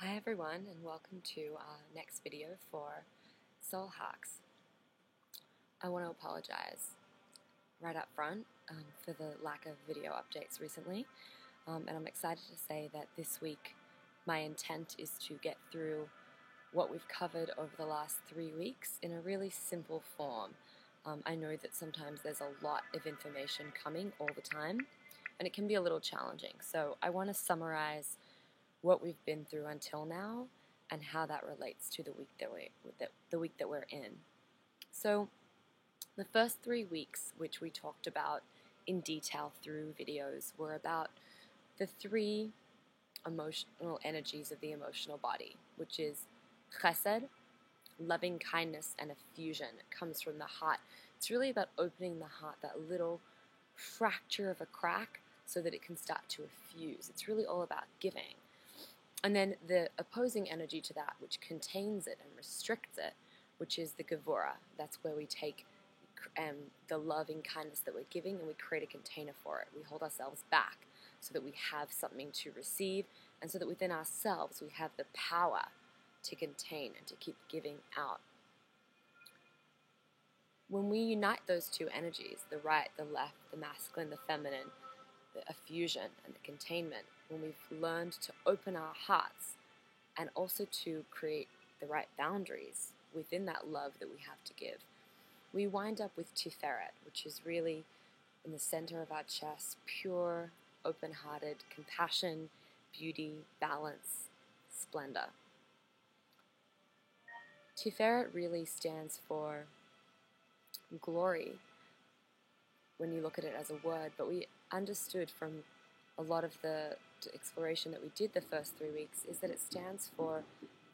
Hi everyone, and welcome to our next video for Soul Hacks. I want to apologize right up front for the lack of video updates recently, and I'm excited to say that this week my intent is to get through what we've covered over the last 3 weeks in a really simple form. I know that sometimes there's a lot of information coming all the time, and it can be a little challenging, so I want to summarize what we've been through until now and how that relates to the week that we're in. So the first 3 weeks, which we talked about in detail through videos, were about the 3 emotional energies of the emotional body, which is chesed, loving kindness, and effusion. It comes from the heart. It's really about opening the heart, that little fracture of a crack, so that it can start to effuse. It's really all about giving. And then the opposing energy to that, which contains it and restricts it, which is the Gevura. That's where we take the loving kindness that we're giving and we create a container for it. We hold ourselves back so that we have something to receive, and so that within ourselves we have the power to contain and to keep giving out. When we unite those two energies, the right, the left, the masculine, the feminine, the effusion and the containment, when we've learned to open our hearts and also to create the right boundaries within that love that we have to give, we wind up with Tiferet, which is really in the center of our chest, pure, open-hearted compassion, beauty, balance, splendor. Tiferet really stands for glory when you look at it as a word, but we understood from a lot of the exploration that we did the first 3 weeks is that it stands for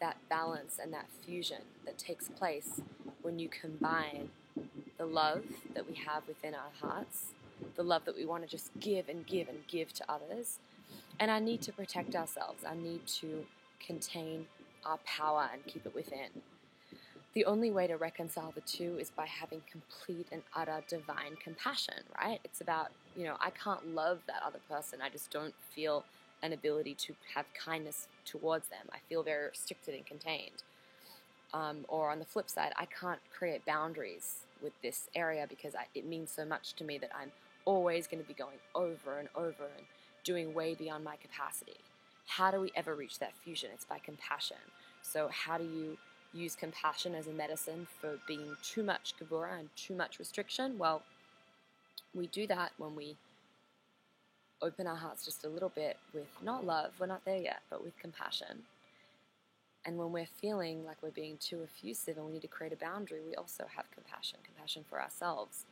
that balance and that fusion that takes place when you combine the love that we have within our hearts, the love that we want to just give and give and give to others, and our need to protect ourselves, our need to contain our power and keep it within. The only way to reconcile the two is by having complete and utter divine compassion, right? It's about, I can't love that other person. I just don't feel an ability to have kindness towards them. I feel very restricted and contained. Or on the flip side, I can't create boundaries with this area because it means so much to me that I'm always going to be going over and over and doing way beyond my capacity. How do we ever reach that fusion? It's by compassion. So how do you use compassion as a medicine for being too much Gevura and too much restriction? Well, we do that when we open our hearts just a little bit with not love, we're not there yet, but with compassion. And when we're feeling like we're being too effusive and we need to create a boundary, we also have compassion for ourselves,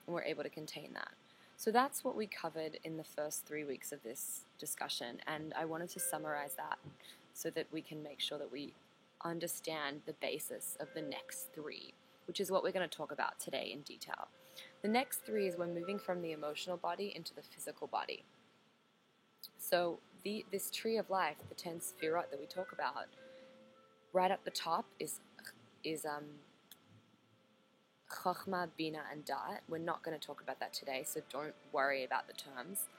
and we're able to contain that. So that's what we covered in the first 3 weeks of this discussion, and I wanted to summarize that so that we can make sure that we understand the basis of the next 3, which is what we're going to talk about today in detail. The next 3 is we're moving from the emotional body into the physical body. So this tree of life, the 10 Sefirot that we talk about, right up the top is Chokhmah, Bina, and Da'at. We're not going to talk about that today, so don't worry about the terms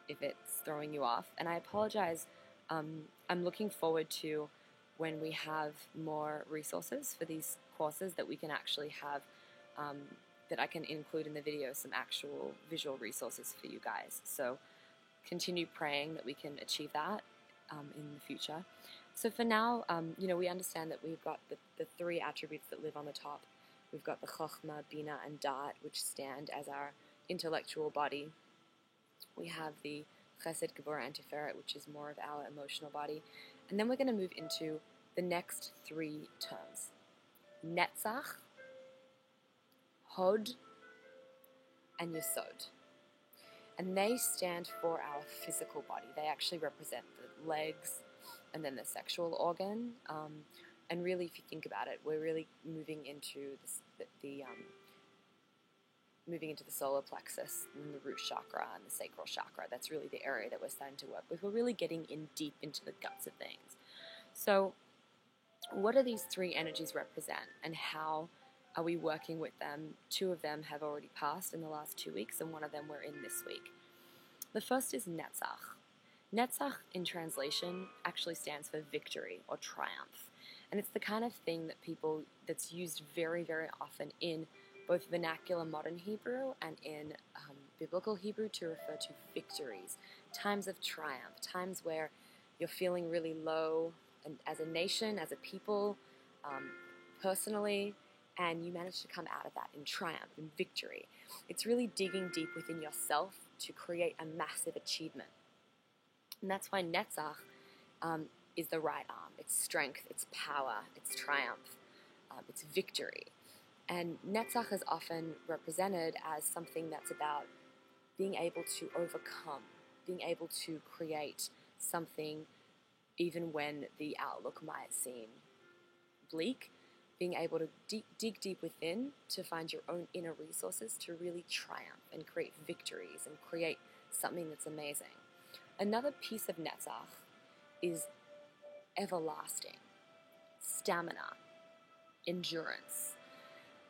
if it's throwing you off. And I apologize. I'm looking forward to when we have more resources for these courses that we can actually have, that I can include in the video, some actual visual resources for you guys. So continue praying that we can achieve that in the future. So for now, we understand that we've got the 3 attributes that live on the top. We've got the Chokhmah, Bina, and Da'at, which stand as our intellectual body. We have the Chesed, Gevura, and Tiferet, which is more of our emotional body. And then we're going to move into the next 3 terms. Netzach, Hod, and Yesod. And they stand for our physical body. They actually represent the legs and then the sexual organ. And really, if you think about it, we're really moving into moving into the solar plexus and the root chakra and the sacral chakra. That's really the area that we're starting to work with. We're really getting in deep into the guts of things. So what do these 3 energies represent, and how are we working with them? 2 of them have already passed in the last 2 weeks, and 1 of them we're in this week. The first is Netzach. Netzach in translation actually stands for victory or triumph. And it's the kind of thing that's used very, very often in both vernacular modern Hebrew and in biblical Hebrew to refer to victories, times of triumph, times where you're feeling really low and as a nation, as a people, personally, and you manage to come out of that in triumph, in victory. It's really digging deep within yourself to create a massive achievement. And that's why Netzach is the right arm. It's strength, it's power, it's triumph, it's victory. And Netzach is often represented as something that's about being able to overcome, being able to create something even when the outlook might seem bleak, being able to dig deep within to find your own inner resources to really triumph and create victories and create something that's amazing. Another piece of Netzach is everlasting, stamina, endurance.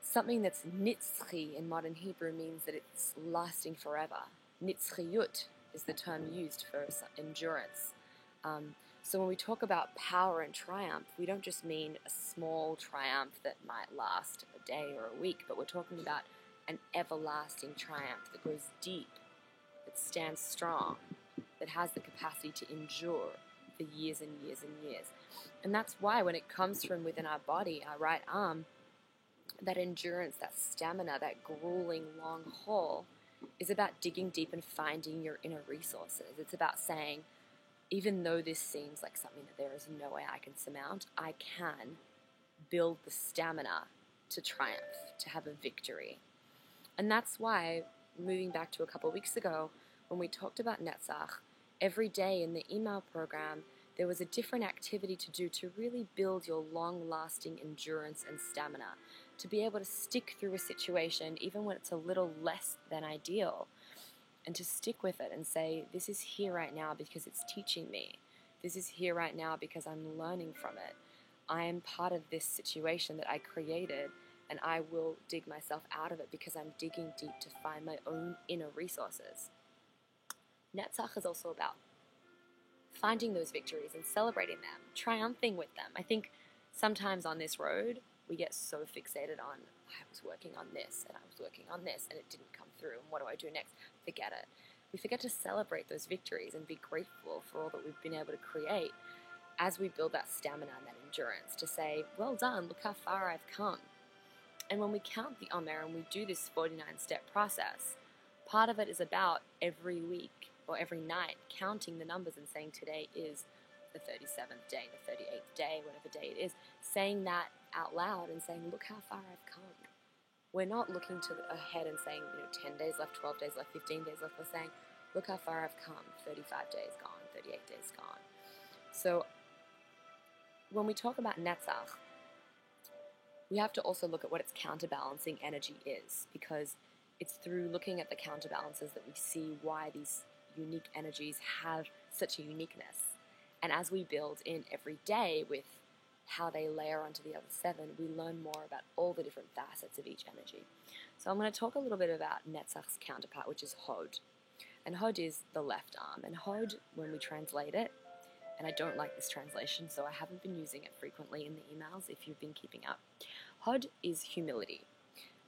Something that's nitzchi in modern Hebrew means that it's lasting forever. Nitzchiyut is the term used for endurance. So when we talk about power and triumph, we don't just mean a small triumph that might last a day or a week, but we're talking about an everlasting triumph that goes deep, that stands strong, that has the capacity to endure for years and years and years. And that's why when it comes from within our body, our right arm, that endurance, that stamina, that grueling long haul is about digging deep and finding your inner resources. It's about saying, even though this seems like something that there is no way I can surmount, I can build the stamina to triumph, to have a victory. And that's why, moving back to a couple of weeks ago, when we talked about Netzach, every day in the email program, there was a different activity to do to really build your long-lasting endurance and stamina, to be able to stick through a situation even when it's a little less than ideal, and to stick with it and say, this is here right now because it's teaching me. This is here right now because I'm learning from it. I am part of this situation that I created, and I will dig myself out of it because I'm digging deep to find my own inner resources. Netzach is also about finding those victories and celebrating them, triumphing with them. I think sometimes on this road, we get so fixated on, I was working on this, and I was working on this, and it didn't come through, and what do I do next? Forget it. We forget to celebrate those victories and be grateful for all that we've been able to create as we build that stamina and that endurance to say, well done, look how far I've come. And when we count the Omer and we do this 49-step process, part of it is about every week or every night counting the numbers and saying today is the 37th day, the 38th day, whatever day it is, saying that out loud and saying, look how far I've come. We're not looking ahead and saying, 10 days left, 12 days left, 15 days left. We're saying, look how far I've come, 35 days gone, 38 days gone. So when we talk about Netzach, we have to also look at what its counterbalancing energy is, because it's through looking at the counterbalances that we see why these unique energies have such a uniqueness. And as we build in every day with how they layer onto the other 7, we learn more about all the different facets of each energy. So I'm going to talk a little bit about Netzach's counterpart, which is Hod. And Hod is the left arm. And Hod, when we translate it, and I don't like this translation, so I haven't been using it frequently in the emails if you've been keeping up. Hod is humility.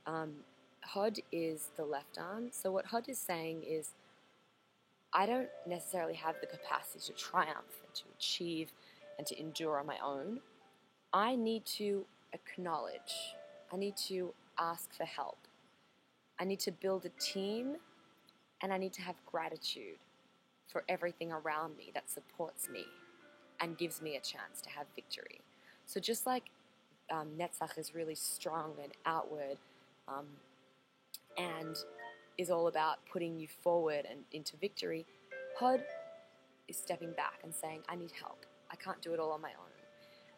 Hod is the left arm. So what Hod is saying is, I don't necessarily have the capacity to triumph and to achieve and to endure on my own. I need to acknowledge. I need to ask for help. I need to build a team, and I need to have gratitude for everything around me that supports me and gives me a chance to have victory. So just like Netzach is really strong and outward and is all about putting you forward and into victory, Hod is stepping back and saying, I need help. I can't do it all on my own.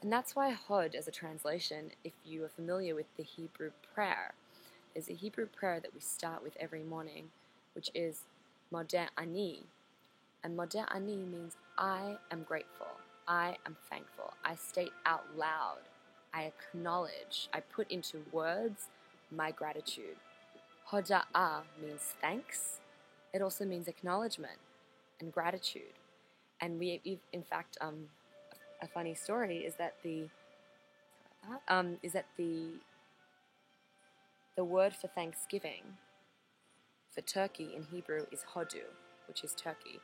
And that's why Hod, as a translation, if you are familiar with the Hebrew prayer, is a Hebrew prayer that we start with every morning, which is Modeh Ani. And Modeh Ani means I am grateful. I am thankful. I state out loud. I acknowledge. I put into words my gratitude. Hoda'ah means thanks. It also means acknowledgement and gratitude. And in fact, a funny story is that the word for Thanksgiving for turkey in Hebrew is hodu, which is turkey.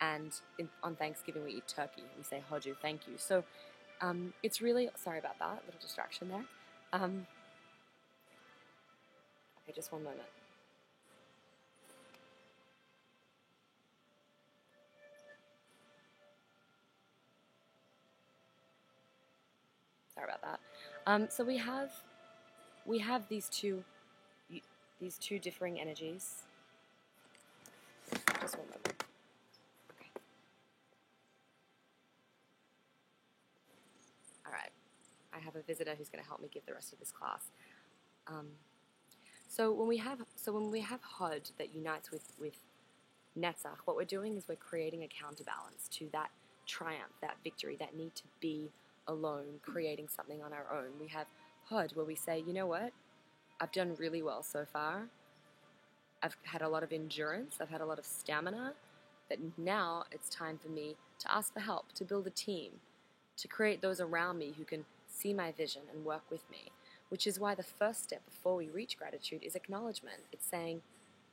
And on Thanksgiving we eat turkey. We say hodu, thank you. So it's really, sorry about that, little distraction there. Okay, just one moment. Sorry about that. So we have these two differing energies. Just one moment. Okay. All right. I have a visitor who's going to help me give the rest of this class. So when we have Hod that unites with Netzach, what we're doing is we're creating a counterbalance to that triumph, that victory, that need to be alone, creating something on our own. We have Hod where we say, you know what, I've done really well so far. I've had a lot of endurance, I've had a lot of stamina, but now it's time for me to ask for help, to build a team, to create those around me who can see my vision and work with me, which is why the first step before we reach gratitude is acknowledgement. It's saying,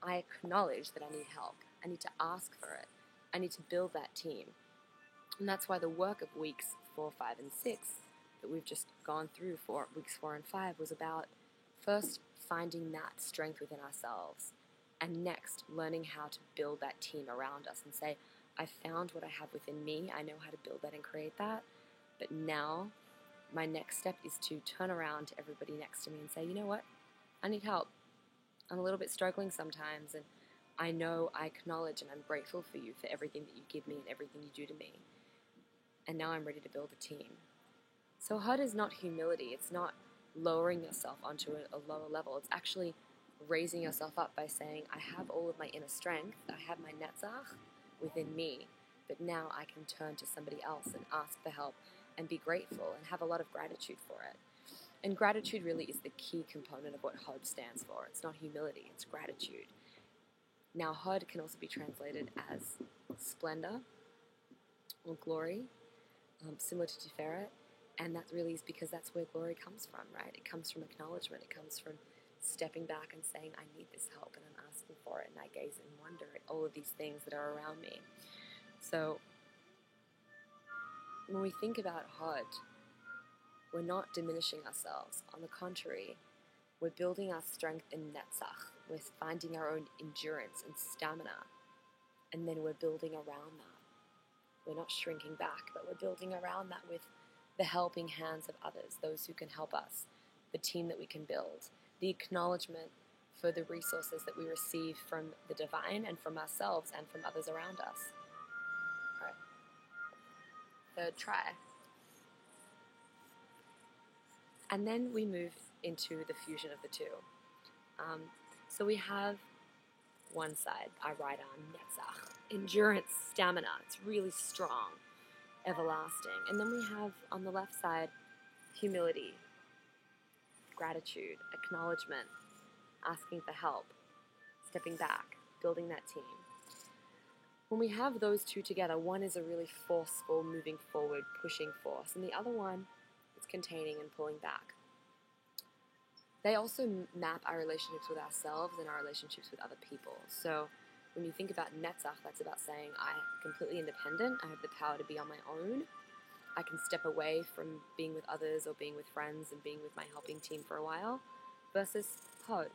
I acknowledge that I need help. I need to ask for it. I need to build that team. And that's why the work of weeks 4, 5, and 6 that we've just gone through for weeks 4 and 5 was about first finding that strength within ourselves, and next learning how to build that team around us and say, I found what I have within me, I know how to build that and create that, but now my next step is to turn around to everybody next to me and say, you know what, I need help. I'm a little bit struggling sometimes, and I know I acknowledge and I'm grateful for you for everything that you give me and everything you do to me. And now I'm ready to build a team. So Hod is not humility. It's not lowering yourself onto a lower level. It's actually raising yourself up by saying, I have all of my inner strength. I have my Netzach within me. But now I can turn to somebody else and ask for help and be grateful and have a lot of gratitude for it. And gratitude really is the key component of what Hod stands for. It's not humility, it's gratitude. Now, Hod can also be translated as splendor or glory, similar to Tiferet, and that really is because that's where glory comes from, right? It comes from acknowledgement. It comes from stepping back and saying, I need this help, and I'm asking for it, and I gaze in wonder at all of these things that are around me. So, when we think about Hod, we're not diminishing ourselves. On the contrary, we're building our strength in Netzach. We're finding our own endurance and stamina, and then we're building around that. We're not shrinking back, but we're building around that with the helping hands of others, those who can help us, the team that we can build, the acknowledgement for the resources that we receive from the divine and from ourselves and from others around us. All right. Third try. And then we move into the fusion of the two. So we have one side, our right arm, Netzach, endurance, stamina, it's really strong, everlasting. And then we have on the left side, humility, gratitude, acknowledgement, asking for help, stepping back, building that team. When we have those two together, one is a really forceful, moving forward, pushing force, and the other one is containing and pulling back. They also map our relationships with ourselves and our relationships with other people. So when you think about Netzach, that's about saying I'm completely independent, I have the power to be on my own, I can step away from being with others or being with friends and being with my helping team for a while, versus Hod.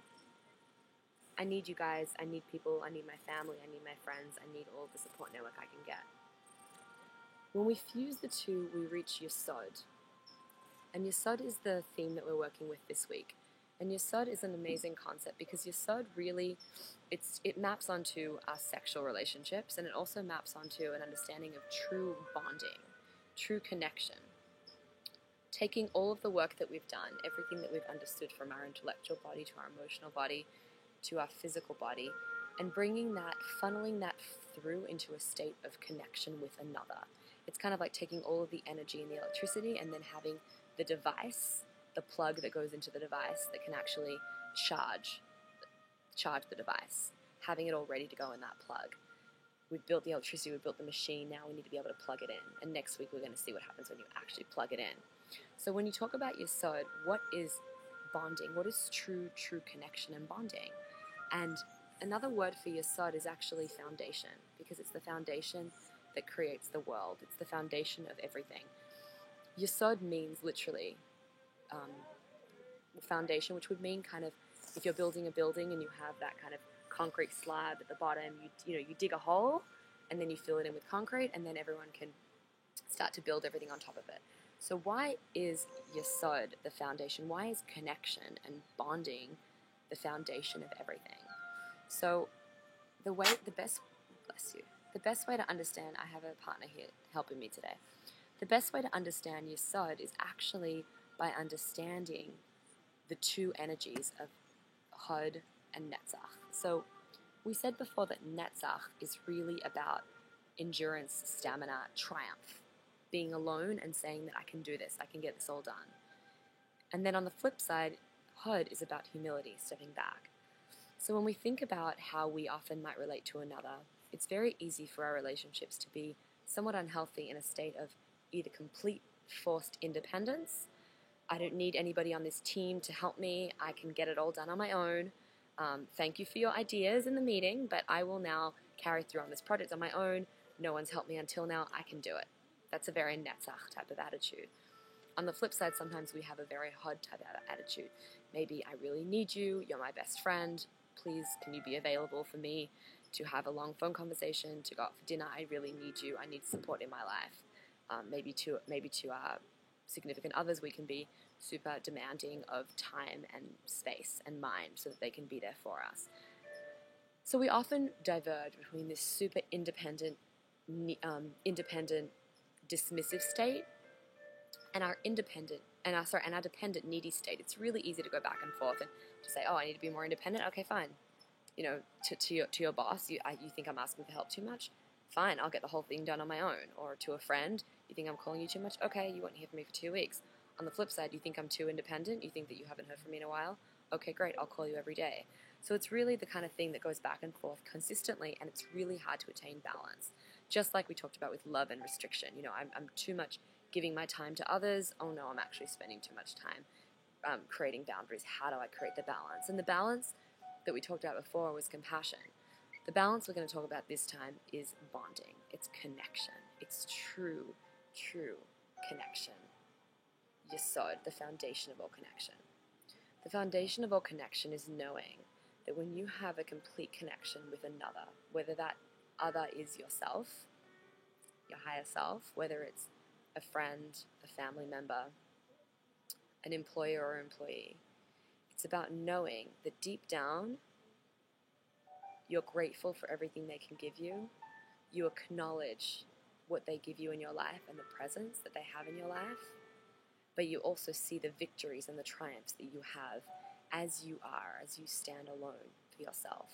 I need you guys, I need people, I need my family, I need my friends, I need all the support network I can get. When we fuse the two, we reach Yesod. And Yesod is the theme that we're working with this week. And Yesod is an amazing concept because Yesod really, it maps onto our sexual relationships, and it also maps onto an understanding of true bonding, true connection. Taking all of the work that we've done, everything that we've understood from our intellectual body to our emotional body to our physical body, and bringing that, funneling that through into a state of connection with another. It's kind of like taking all of the energy and the electricity and then having the device, the plug that goes into the device that can actually charge the device, having it all ready to go in that plug. we've built the electricity, we've built the machine, now we need to be able to plug it in. And next week we're going to see what happens when you actually plug it in. So when you talk about Yesod, what is bonding? What is true connection and bonding? And another word for Yesod is actually foundation, because it's the foundation that creates the world. It's the foundation of everything. Yesod means literally foundation, which would mean kind of if you're building a building and you have that kind of concrete slab at the bottom, you dig a hole and then you fill it in with concrete, and then everyone can start to build everything on top of it. So why is Yesod the foundation? Why is connection and bonding the foundation of everything? So the best way to understand, I have a partner here helping me today. The best way to understand Yesod is actually by understanding the two energies of Hod and Netzach. So we said before that Netzach is really about endurance, stamina, triumph, being alone and saying that I can do this, I can get this all done. And then on the flip side, Hod is about humility, stepping back. So when we think about how we often might relate to another, it's very easy for our relationships to be somewhat unhealthy in a state of either complete forced independence. I don't need anybody on this team to help me. I can get it all done on my own. Thank you for your ideas in the meeting, but I will now carry through on this project on my own. No one's helped me until now. I can do it. That's a very Netzach type of attitude. On the flip side, sometimes we have a very Hod type of attitude. Maybe I really need you. You're my best friend. Please, can you be available for me to have a long phone conversation, to go out for dinner? I really need you. I need support in my life. Maybe to our significant others, we can be super demanding of time and space and mind so that they can be there for us. So we often diverge between this super independent, dismissive state and our dependent, needy state. It's really easy to go back and forth and to say, oh, I need to be more independent. Okay, fine. To your boss, you think I'm asking for help too much? Fine, I'll get the whole thing done on my own. Or to a friend, you think I'm calling you too much? Okay, you won't hear from me for 2 weeks. On the flip side, you think I'm too independent? You think that you haven't heard from me in a while? Okay, great, I'll call you every day. So it's really the kind of thing that goes back and forth consistently, and it's really hard to attain balance. Just like we talked about with love and restriction. I'm too much giving my time to others. Oh no, I'm actually spending too much time creating boundaries. How do I create the balance? And the balance that we talked about before was compassion. The balance we're going to talk about this time is bonding. It's connection. It's true connection. Yesod, the foundation of all connection. The foundation of all connection is knowing that when you have a complete connection with another, whether that other is yourself, your higher self, whether it's a friend, a family member, an employer or employee, it's about knowing that deep down, you're grateful for everything they can give you. You acknowledge what they give you in your life and the presence that they have in your life. But you also see the victories and the triumphs that you have as you are, as you stand alone for yourself.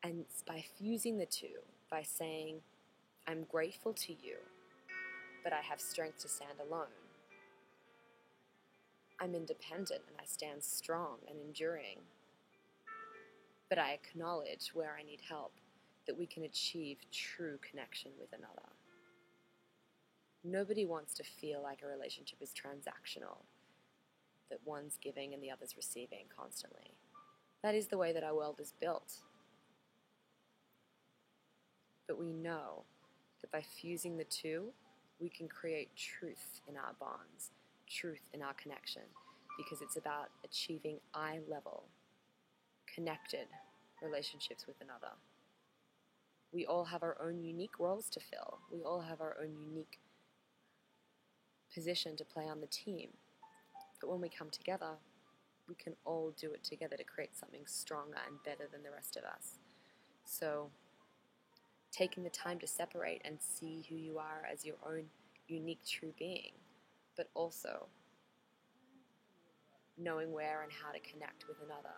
And by fusing the two, by saying, I'm grateful to you, but I have strength to stand alone. I'm independent and I stand strong and enduring, but I acknowledge where I need help, that we can achieve true connection with another. Nobody wants to feel like a relationship is transactional, that one's giving and the other's receiving constantly. That is the way that our world is built. But we know that by fusing the two, we can create truth in our bonds, truth in our connection, because it's about achieving eye-level, connected relationships with another. We all have our own unique roles to fill. We all have our own unique position to play on the team. But when we come together, we can all do it together to create something stronger and better than the rest of us. So, taking the time to separate and see who you are as your own unique true being, but also knowing where and how to connect with another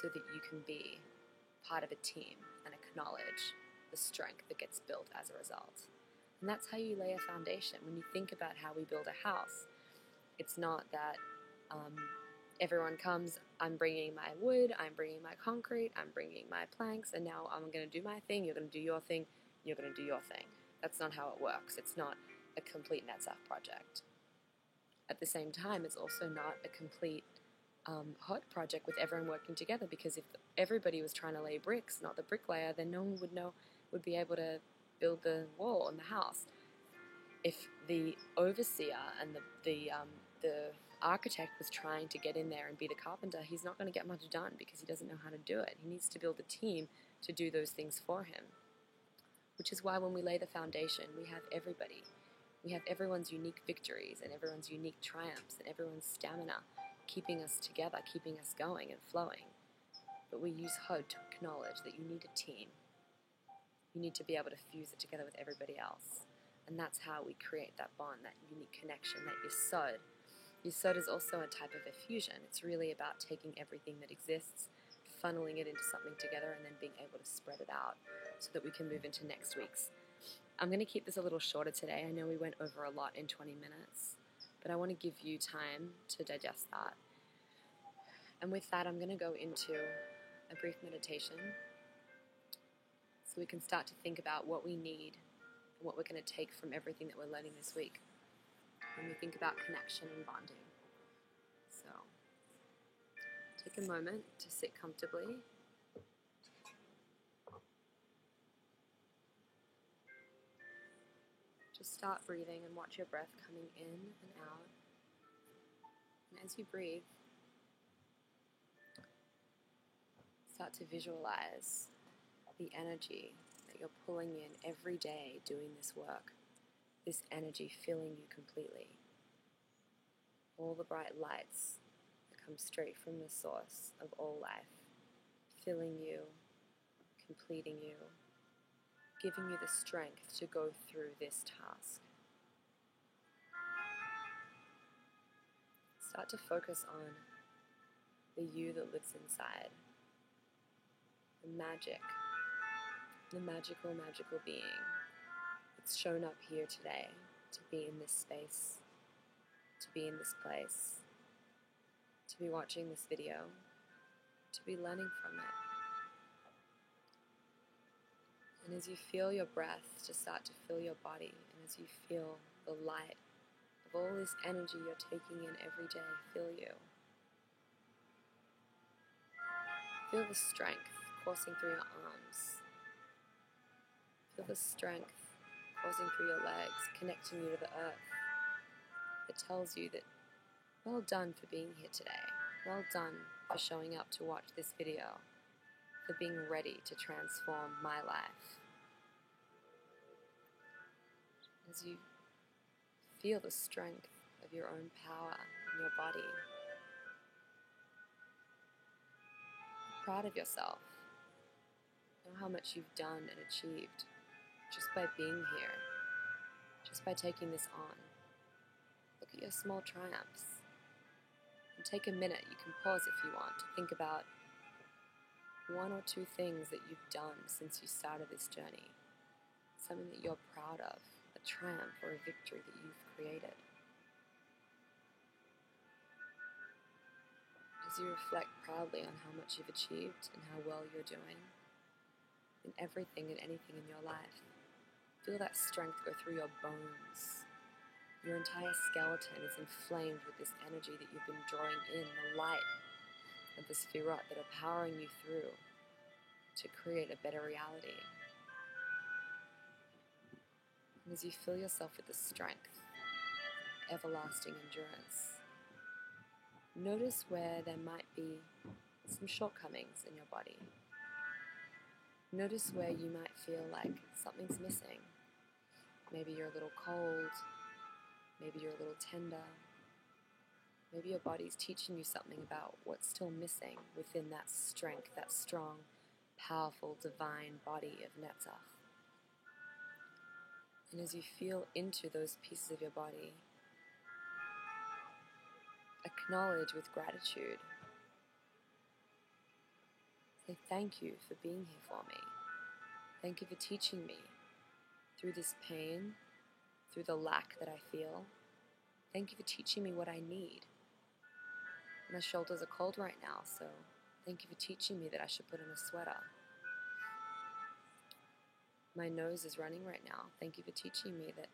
so that you can be part of a team and acknowledge the strength that gets built as a result. And that's how you lay a foundation. When you think about how we build a house, it's not that everyone comes, I'm bringing my wood, I'm bringing my concrete, I'm bringing my planks, and now I'm going to do my thing, you're going to do your thing, you're going to do your thing. That's not how it works. It's not a complete NetSaf project. At the same time, it's also not a complete hot project with everyone working together, because if everybody was trying to lay bricks, not the bricklayer, then no one would be able to build the wall in the house. If the overseer and the architect was trying to get in there and be the carpenter, he's not going to get much done because he doesn't know how to do it. He needs to build a team to do those things for him. Which is why when we lay the foundation, we have everybody. We have everyone's unique victories and everyone's unique triumphs and everyone's stamina keeping us together, keeping us going and flowing. But we use HUD to acknowledge that you need a team. You need to be able to fuse it together with everybody else. And that's how we create that bond, that unique connection, that Yesod. Yesod is also a type of effusion. It's really about taking everything that exists, funneling it into something together, and then being able to spread it out so that we can move into next week's. I'm going to keep this a little shorter today. I know we went over a lot in 20 minutes, but I want to give you time to digest that. And with that, I'm going to go into a brief meditation so we can start to think about what we need and what we're going to take from everything that we're learning this week when we think about connection and bonding. So, take a moment to sit comfortably. Just start breathing and watch your breath coming in and out. And as you breathe, start to visualize the energy that you're pulling in every day doing this work. This energy filling you completely. All the bright lights that come straight from the source of all life, filling you, completing you, giving you the strength to go through this task. Start to focus on the you that lives inside, the magic, the magical, magical being that's shown up here today to be in this space, to be in this place, to be watching this video, to be learning from it. And as you feel your breath just start to fill your body, and as you feel the light of all this energy you're taking in every day fill you, feel the strength coursing through your arms. Feel the strength coursing through your legs, connecting you to the earth. It tells you that, well done for being here today. Well done for showing up to watch this video, for being ready to transform my life. As you feel the strength of your own power in your body, be proud of yourself. Know how much you've done and achieved just by being here, just by taking this on. Look at your small triumphs. And take a minute, you can pause if you want, to think about one or two things that you've done since you started this journey. Something that you're proud of, a triumph or a victory that you've created. As you reflect proudly on how much you've achieved and how well you're doing in everything and anything in your life, feel that strength go through your bones. Your entire skeleton is inflamed with this energy that you've been drawing in, the light of the Sefirot that are powering you through to create a better reality. And as you fill yourself with the strength, everlasting endurance, notice where there might be some shortcomings in your body. Notice where you might feel like something's missing. Maybe you're a little cold, maybe you're a little tender, maybe your body's teaching you something about what's still missing within that strength, that strong, powerful, divine body of Netzach. And as you feel into those pieces of your body, acknowledge with gratitude. Say thank you for being here for me. Thank you for teaching me through this pain, through the lack that I feel. Thank you for teaching me what I need. My shoulders are cold right now, so thank you for teaching me that I should put on a sweater. My nose is running right now. Thank you for teaching me that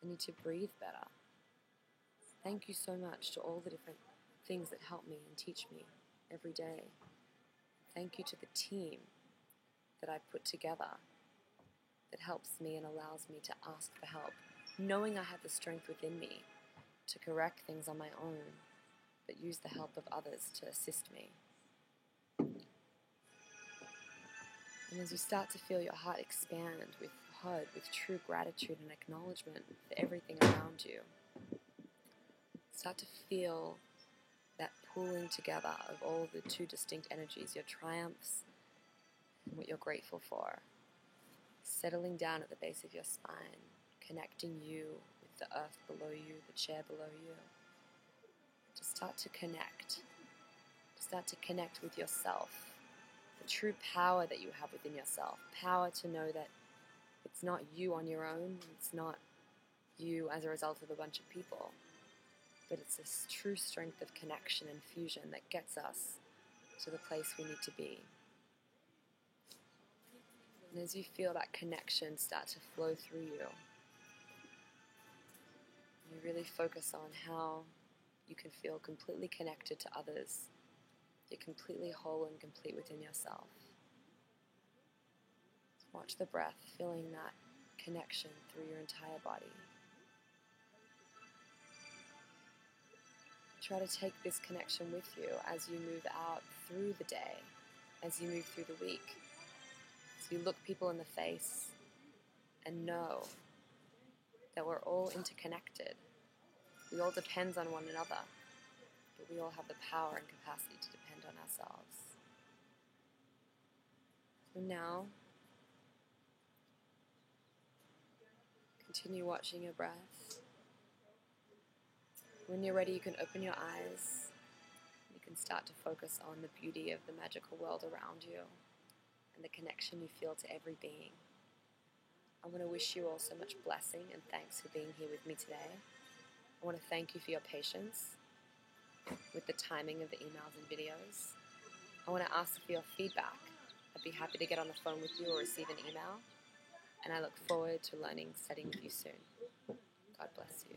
I need to breathe better. Thank you so much to all the different things that help me and teach me every day. Thank you to the team that I put together that helps me and allows me to ask for help, knowing I have the strength within me to correct things on my own, but use the help of others to assist me. And as you start to feel your heart expand with HUD, with true gratitude and acknowledgement for everything around you, start to feel that pooling together of all the two distinct energies, your triumphs and what you're grateful for, settling down at the base of your spine, connecting you with the earth below you, the chair below you. To start to connect with yourself, the true power that you have within yourself, power to know that it's not you on your own, it's not you as a result of a bunch of people, but it's this true strength of connection and fusion that gets us to the place we need to be. And as you feel that connection start to flow through you, you really focus on how you can feel completely connected to others. You're completely whole and complete within yourself. Watch the breath, feeling that connection through your entire body. Try to take this connection with you as you move out through the day, as you move through the week. So you look people in the face and know that we're all interconnected. We all depend on one another, but we all have the power and capacity to depend on ourselves. So now, continue watching your breath. When you're ready, you can open your eyes. You can start to focus on the beauty of the magical world around you and the connection you feel to every being. I want to wish you all so much blessing and thanks for being here with me today. I want to thank you for your patience with the timing of the emails and videos. I want to ask for your feedback. I'd be happy to get on the phone with you or receive an email. And I look forward to learning, studying with you soon. God bless you.